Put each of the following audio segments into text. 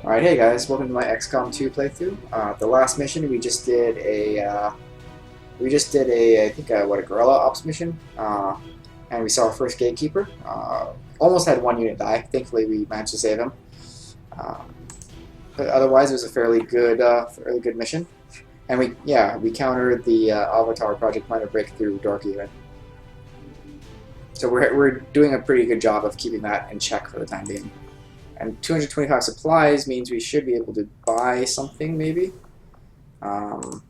Alright, hey guys, welcome to my XCOM 2 playthrough. The last mission we just did I think what a guerrilla ops mission, and we saw our first gatekeeper. Almost had one unit die. Thankfully, we managed to save him. But otherwise, it was a fairly good mission. And we countered the Avatar Project Minor Breakthrough Dork even. So we're doing a pretty good job of keeping that in check for the time being. And 225 supplies means we should be able to buy something, maybe. Although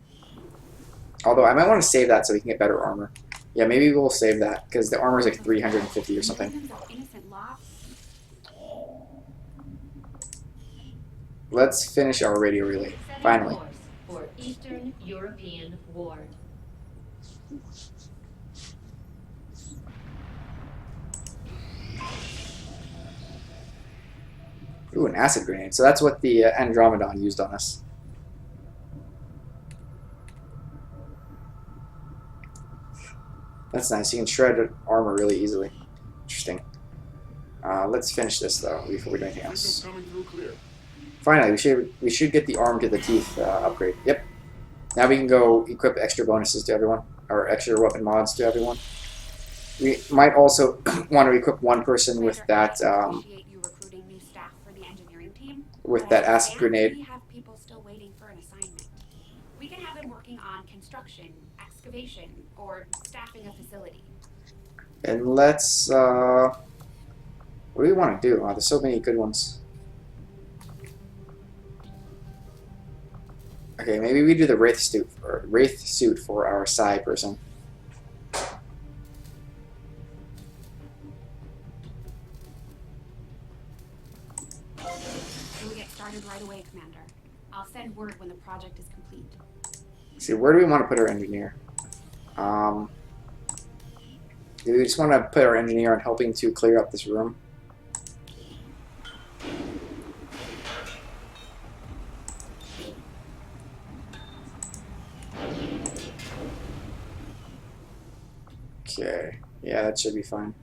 I might want to save that so we can get better armor. Yeah, maybe we'll save that, because the armor is like 350 or something. Let's finish our radio relay, finally. For Eastern European Ward. Ooh, an acid grenade. So that's what the Andromedon used on us. That's nice. You can shred armor really easily. Interesting. Let's finish this though before we do anything else. Finally, we should get the arm to the teeth upgrade. Yep. Now we can go equip extra bonuses to everyone, or extra weapon mods to everyone. We might also want to equip one person with that acid grenade. We have people still waiting for an assignment. We can have them working on construction, excavation, or staffing a facility. And let's what do we want to do? Oh, there's so many good ones. Okay, maybe we do the wraith suit for our psi person. We'll get started right away, Commander. I'll send word when the project is complete. Let's see, where do we want to put our engineer? Do we just want to put our engineer on helping to clear up this room? Okay, yeah, that should be fine.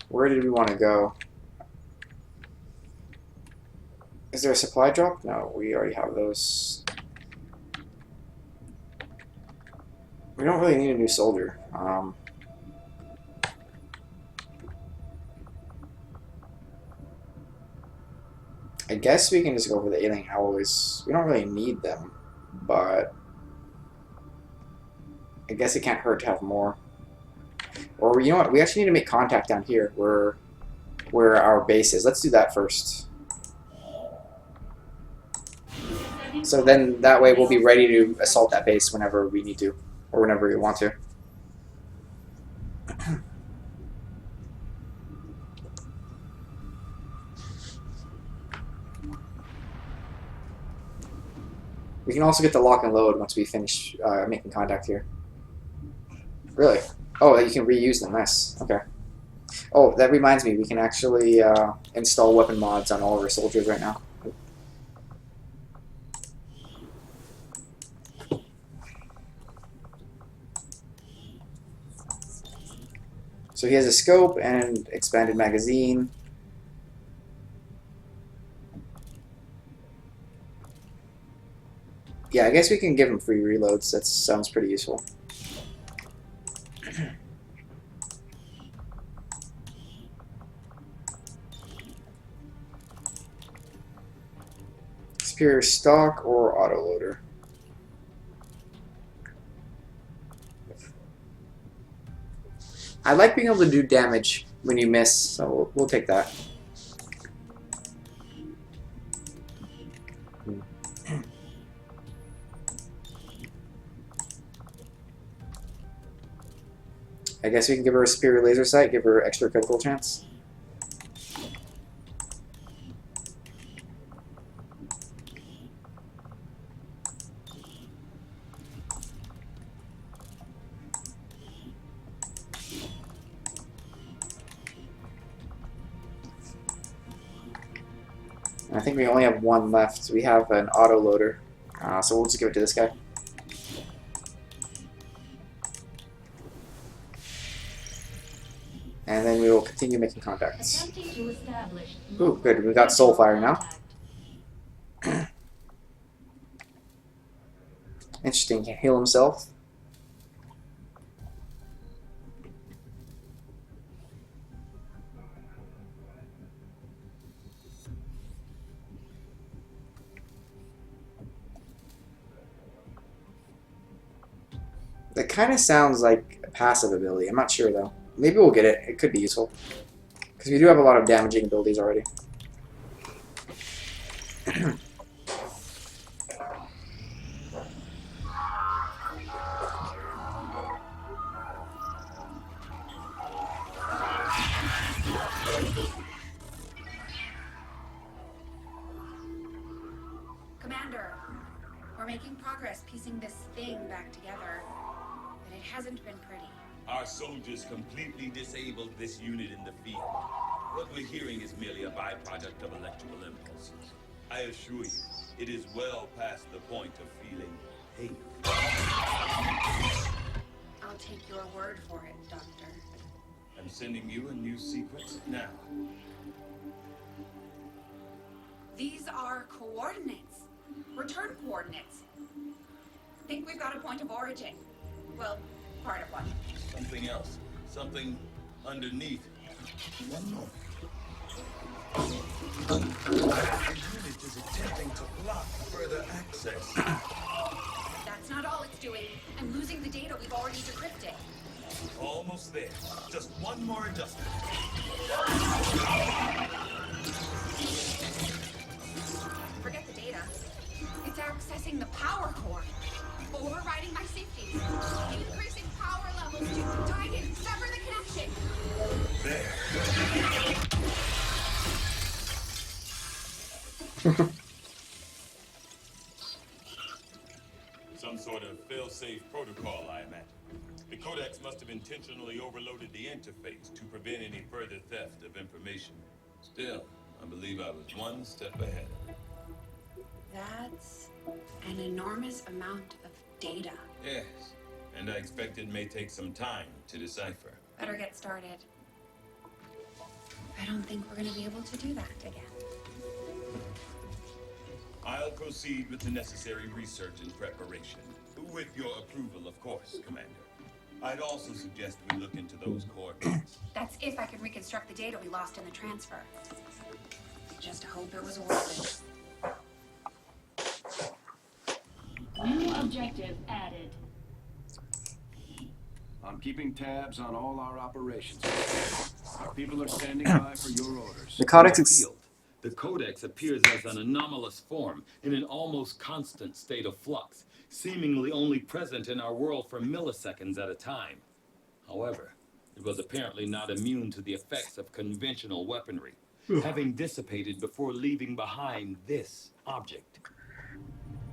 Where did we want to go? Is there a supply drop? No, we already have those. We don't really need a new soldier. I guess we can just go for the alien alloys. We don't really need them, but I guess it can't hurt to have more. Or you know what? We actually need to make contact down here, where our base is. Let's do that first. So then that way we'll be ready to assault that base whenever we need to, or whenever we want to. We can also get the lock and load once we finish making contact here. Really? Oh, you can reuse them. Nice. Okay. Oh, that reminds me. We can actually install weapon mods on all of our soldiers right now. So he has a scope and expanded magazine. Yeah, I guess we can give him free reloads. That sounds pretty useful. Superior stock or autoloader? I like being able to do damage when you miss, so we'll take that. I guess we can give her a superior laser sight, give her extra critical chance. I think we only have one left. We have an autoloader. So we'll just give it to this guy. And then we will continue making contacts. Attempting to establish Ooh, good. We got Soulfire now. contact. Interesting. Can heal himself. That kind of sounds like a passive ability. I'm not sure though. Maybe we'll get it. It could be useful. Because we do have a lot of damaging abilities already. Commander, we're making progress piecing this thing back together, but it hasn't been pretty. Our soldiers completely disabled this unit in the field. What we're hearing is merely a byproduct of electrical impulses. I assure you, it is well past the point of feeling pain. I'll take your word for it, Doctor. I'm sending you a new sequence now. These are coordinates. Return coordinates. Think we've got a point of origin. Well, part of one. Something else. Something underneath. One more. The unit is attempting to block further access. That's not all it's doing. I'm losing the data we've already decrypted. Almost there. Just one more adjustment. Forget the data. It's accessing the power core. Overriding my safety. Increasing power levels to tie in, sever the connection. Some sort of fail-safe protocol, I imagine. The Codex must have intentionally overloaded the interface to prevent any further theft of information. Still, I believe I was one step ahead. That's an enormous amount of data. Yes, and I expect it may take some time to decipher. Better get started. I don't think we're going to be able to do that again. I'll proceed with the necessary research and preparation. With your approval, of course, Commander. I'd also suggest we look into those coordinates. That's if I can reconstruct the data we lost in the transfer. Just hope it was worth it. New objective added. I'm keeping tabs on all our operations. Our people are standing by for your orders. The Codex ex- The Codex appears as an anomalous form in an almost constant state of flux, seemingly only present in our world for milliseconds at a time. However, it was apparently not immune to the effects of conventional weaponry, having dissipated before leaving behind this object.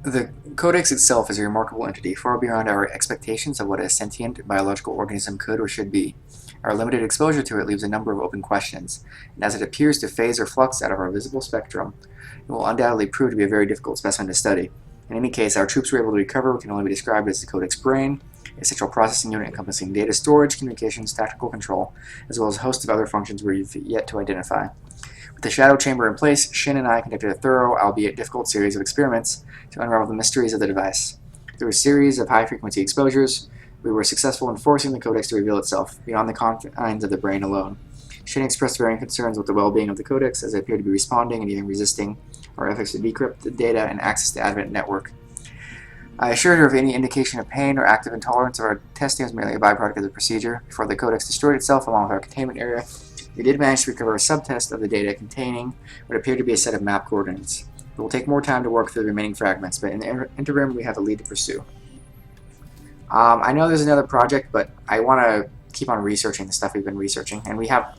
The Codex itself is a remarkable entity, far beyond our expectations of what a sentient biological organism could or should be. Our limited exposure to it leaves a number of open questions, and as it appears to phase or flux out of our visible spectrum, it will undoubtedly prove to be a very difficult specimen to study. In any case, our troops were able to recover what can only be described as the Codex brain, a central processing unit encompassing data storage, communications, tactical control, as well as a host of other functions we've yet to identify. With the shadow chamber in place, Shin and I conducted a thorough, albeit difficult, series of experiments to unravel the mysteries of the device. Through a series of high-frequency exposures, we were successful in forcing the Codex to reveal itself, beyond the confines of the brain alone. Shin expressed varying concerns with the well-being of the Codex, as it appeared to be responding and even resisting our efforts to decrypt the data and access the Advent network. I assured her of any indication of pain or active intolerance of our testing was merely a byproduct of the procedure. Before the Codex destroyed itself along with our containment area, we did manage to recover a subtest of the data containing what appeared to be a set of map coordinates. It will take more time to work through the remaining fragments, but in the interim, we have a lead to pursue. I know there's another project, but I want to keep on researching the stuff we've been researching, and we have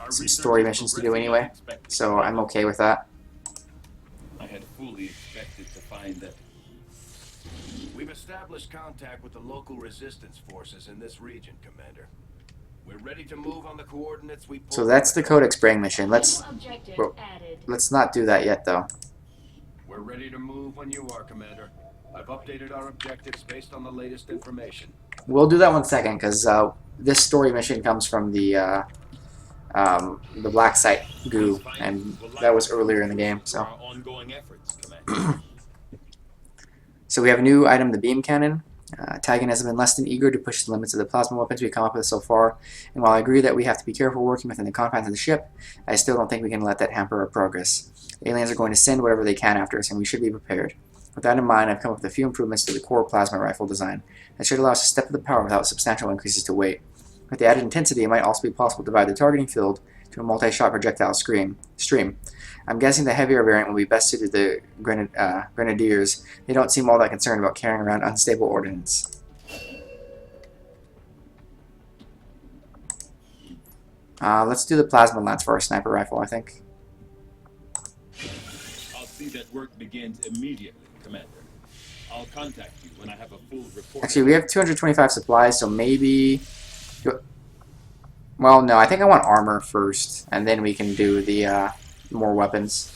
some story missions to do anyway, so I'm okay with that. I had fully expected to find that. We've established contact with the local resistance forces in this region, Commander. We're ready to move on the coordinates we pulled. So that's the Codex brain mission. New objective added. Let's not do that yet, though. We're ready to move when you are, Commander. I've updated our objectives based on the latest information. We'll do that one second, because this story mission comes from the black site goo, and that was earlier in the game. For So, our ongoing efforts, Commander. so we have a new item, the beam cannon. Tagan has been less than eager to push the limits of the plasma weapons we've come up with so far, and while I agree that we have to be careful working within the confines of the ship, I still don't think we can let that hamper our progress. The aliens are going to send whatever they can after us, and we should be prepared. With that in mind, I've come up with a few improvements to the core plasma rifle design that should allow us to step up the power without substantial increases to weight. With the added intensity, it might also be possible to divide the targeting field to a multi-shot projectile stream. I'm guessing the heavier variant will be best suited to the Grenadiers. They don't seem all that concerned about carrying around unstable ordnance. Let's do the plasma lance for our sniper rifle, I think. I'll see that work begins immediately, Commander. I'll contact you when I have a full report. Actually, we have 225 supplies, so maybe... Well, no, I think I want armor first, and then we can do the more weapons.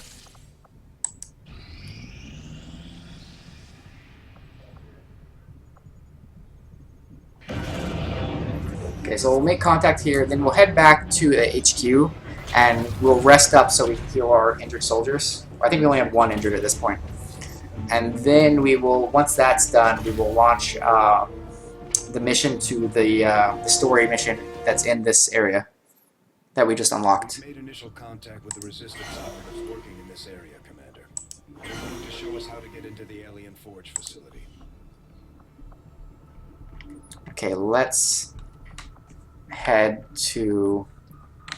Okay, so we'll make contact here, then we'll head back to the HQ, and we'll rest up so we can heal our injured soldiers. I think we only have one injured at this point. And then we will, once that's done, we will launch the mission to the story mission that's in this area that we just unlocked. We've made initial contact with the resistance operatives working in this area, Commander. They're going to show us how to get into the Alien Forge facility. Okay, let's head to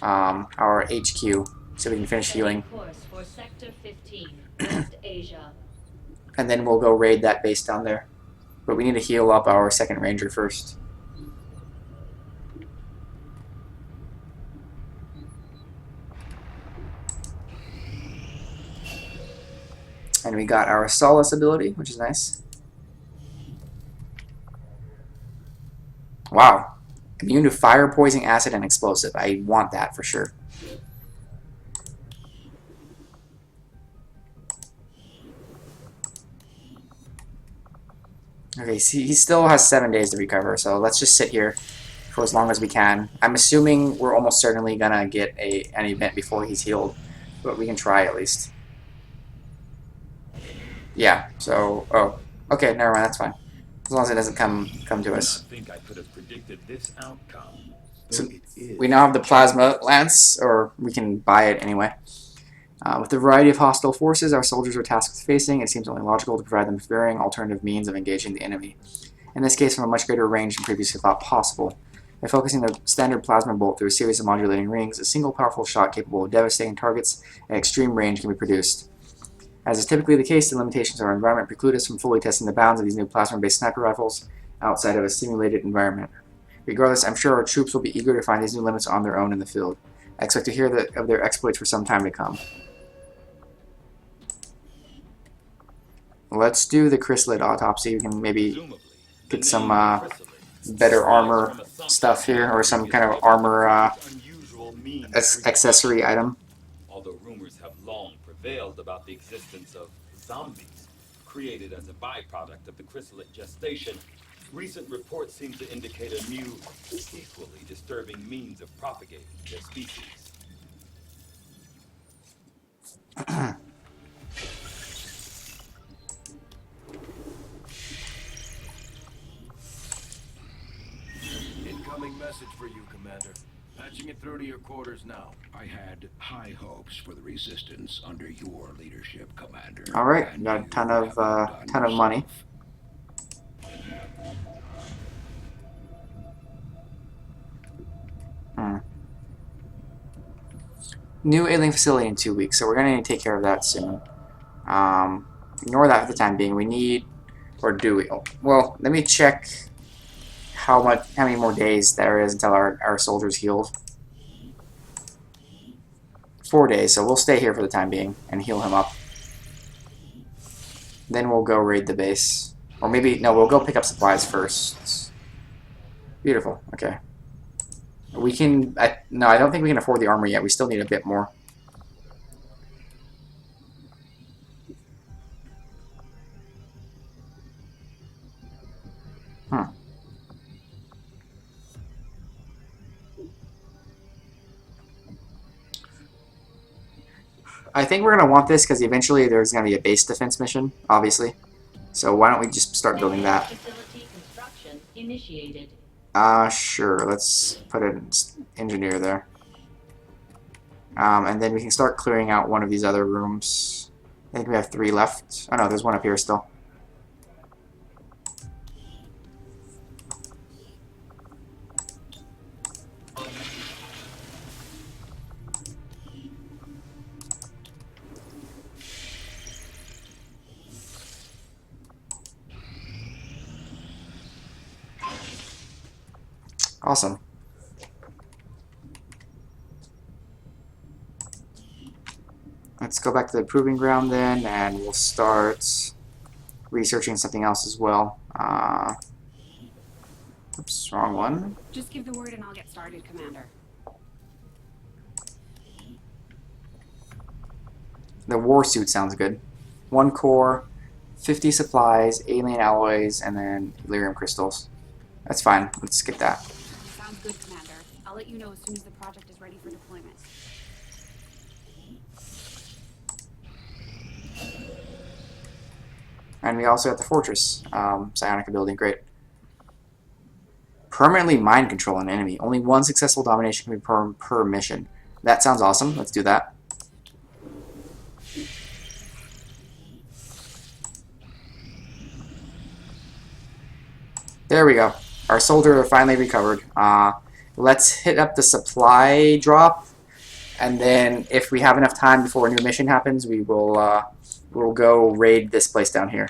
our HQ so we can finish healing. Course for Sector 15, West Asia. And then we'll go raid that base down there. But we need to heal up our second ranger first. And we got our Solace ability, which is nice. Wow. Immune to fire, poison, acid, and explosive. I want that for sure. Okay, see, he still has 7 days to recover, so let's just sit here for as long as we can. I'm assuming we're almost certainly gonna get an event before he's healed, but we can try at least. Yeah, so, oh, okay, never mind, that's fine. As long as it doesn't come to us. I think I could have predicted this outcome. So we now have the plasma lance, or we can buy it anyway. With the variety of hostile forces our soldiers are tasked with facing, it seems only logical to provide them with varying alternative means of engaging the enemy. In this case, from a much greater range than previously thought possible. By focusing the standard plasma bolt through a series of modulating rings, a single powerful shot capable of devastating targets at extreme range can be produced. As is typically the case, the limitations of our environment preclude us from fully testing the bounds of these new plasma-based sniper rifles outside of a simulated environment. Regardless, I'm sure our troops will be eager to find these new limits on their own in the field. I expect to hear of their exploits for some time to come. Let's do the chrysalid autopsy. We can maybe get some better armor stuff here, or some kind of armor accessory item. Although rumors have long prevailed about the existence of zombies created as a byproduct of the chrysalid gestation, recent reports seem to indicate a new, equally disturbing means of propagating their species. Incoming message for you, Commander. Patching it through to your quarters now. I had high hopes for the Resistance under your leadership, Commander. All right, got a ton of money. New alien facility in 2 weeks, so we're gonna need to take care of that soon. Ignore that for the time being. We need, or do we? Oh, well, let me check how many more days there is until our soldiers healed. 4 days, so we'll stay here for the time being and heal him up. Then we'll go raid the base. Or maybe, no, we'll go pick up supplies first. Beautiful, okay. We can, no, I don't think we can afford the armor yet. We still need a bit more. I think we're going to want this because eventually there's going to be a base defense mission, obviously. So why don't we just start building that? Facility construction initiated. Sure. Let's put an engineer there. And then we can start clearing out one of these other rooms. I think we have 3 left. Oh no, there's one up here still. Awesome. Let's go back to the proving ground then, and we'll start researching something else as well. Oops, wrong one. Just give the word and I'll get started, Commander. The war suit sounds good. 1 core, 50 supplies, alien alloys, and then Lyrium crystals. That's fine. Let's skip that. Sounds good, Commander. I'll let you know as soon as the project is ready for deployment. And we also have the fortress, psionica building. Great. Permanently mind control an enemy. Only 1 successful domination can be per mission. That sounds awesome. Let's do that. There we go. Our soldier finally recovered. Let's hit up the supply drop, and then if we have enough time before a new mission happens, we'll go raid this place down here.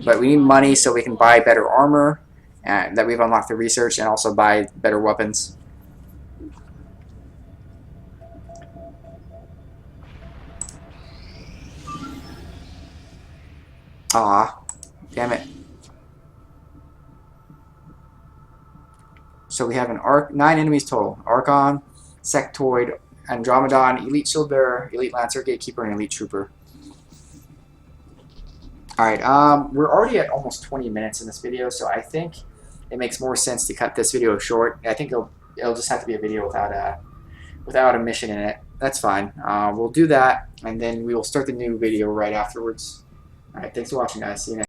But we need money so we can buy better armor, that we've unlocked the research, and also buy better weapons. Aw, damn it. So we have 9 enemies total. Archon, Sectoid, Andromedon, Elite Shield Bearer, Elite Lancer, Gatekeeper, and Elite Trooper. Alright, we're already at almost 20 minutes in this video, so I think it makes more sense to cut this video short. I think it'll just have to be a video without a mission in it. That's fine. We'll do that, and then we will start the new video right afterwards. Alright, thanks for watching, guys. See you next time.